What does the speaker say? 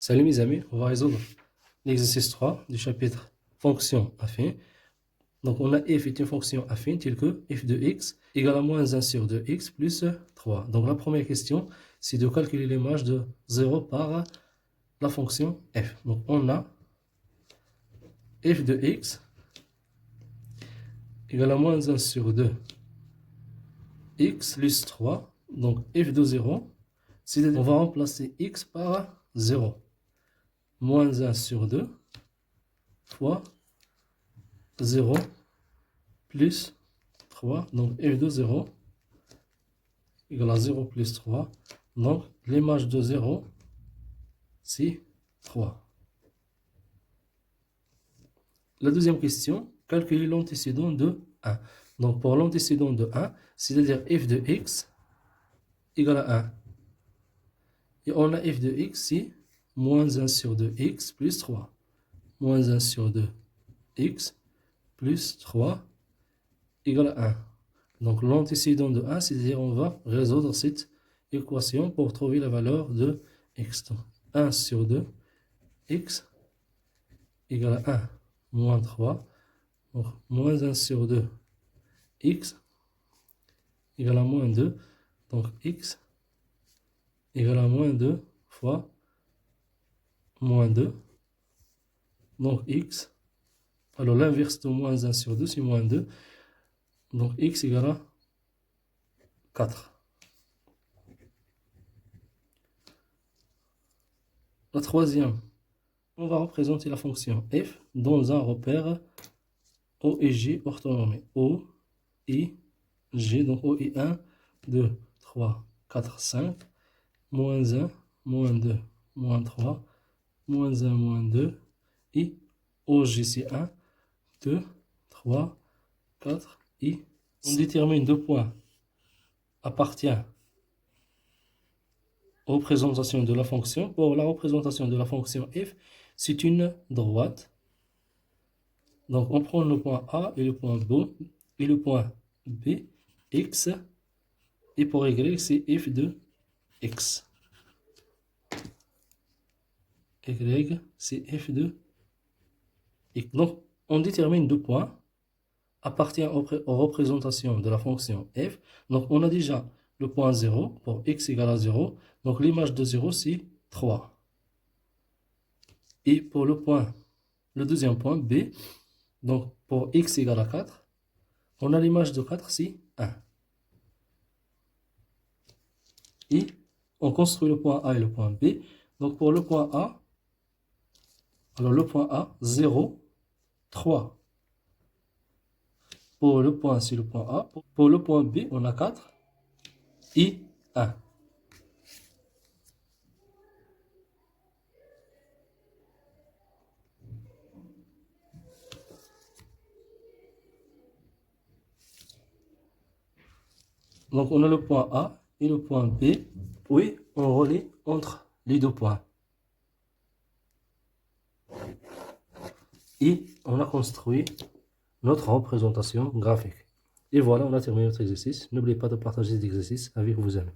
Salut mes amis, on va résoudre l'exercice 3 du chapitre fonction affine. Donc on a f est une fonction affine telle que f de x égale à moins 1 sur 2x plus 3. Donc la première question, c'est de calculer l'image de 0 par la fonction f. Donc on a f de x égale à moins 1 sur 2x plus 3. Donc f de 0, c'est-à-dire on va remplacer x par 0. Moins 1 sur 2 fois 0 plus 3, donc f de 0 égale à 0 plus 3. Donc l'image de 0, c'est 3. La deuxième question, calculer l'antécédent de 1. Donc pour l'antécédent de 1, c'est-à-dire f de x égale à 1. Et on a f de x, c'est moins 1 sur 2x plus 3. Moins 1 sur 2x plus 3 égale à 1. Donc l'antécédent de 1, c'est-à-dire on va résoudre cette équation pour trouver la valeur de x. Donc 1 sur 2, x égale à 1, moins 3. Donc moins 1 sur 2, x égale à moins 2. Donc x égale à moins 2 fois moins 2. Donc x, alors l'inverse de moins 1 sur 2, c'est moins 2. Donc x égale à 4. La troisième, on va représenter la fonction f dans un repère O et G orthonormé. O, I, G, donc O et 1, 2, 3, 4, 5, moins 1, moins 2, moins 3, moins 1, moins 2, I, OG c'est 1, 2, 3, 4, I. On détermine deux points appartient aux représentations de la fonction. Pour la représentation de la fonction f, c'est une droite. Donc on prend le point A et le point B et le point B, x, et pour y, c'est f de x. Y, c'est f de x. Donc on détermine deux points appartient aux représentations de la fonction f. Donc on a déjà le point 0 pour x égale à 0. Donc l'image de 0, c'est 3. Et pour le deuxième point b, donc pour x égale à 4, on a l'image de 4, c'est 1. Et on construit le point A et le point B. Donc pour le point A, alors le point A, 0, 3. Pour le point, c'est le point A. Pour le point B, on a 4 et 1. Donc on a le point A et le point B. Oui, on relie entre les deux points. Et on a construit notre représentation graphique. Et voilà, on a terminé notre exercice. N'oubliez pas de partager cet exercice avec vos amis.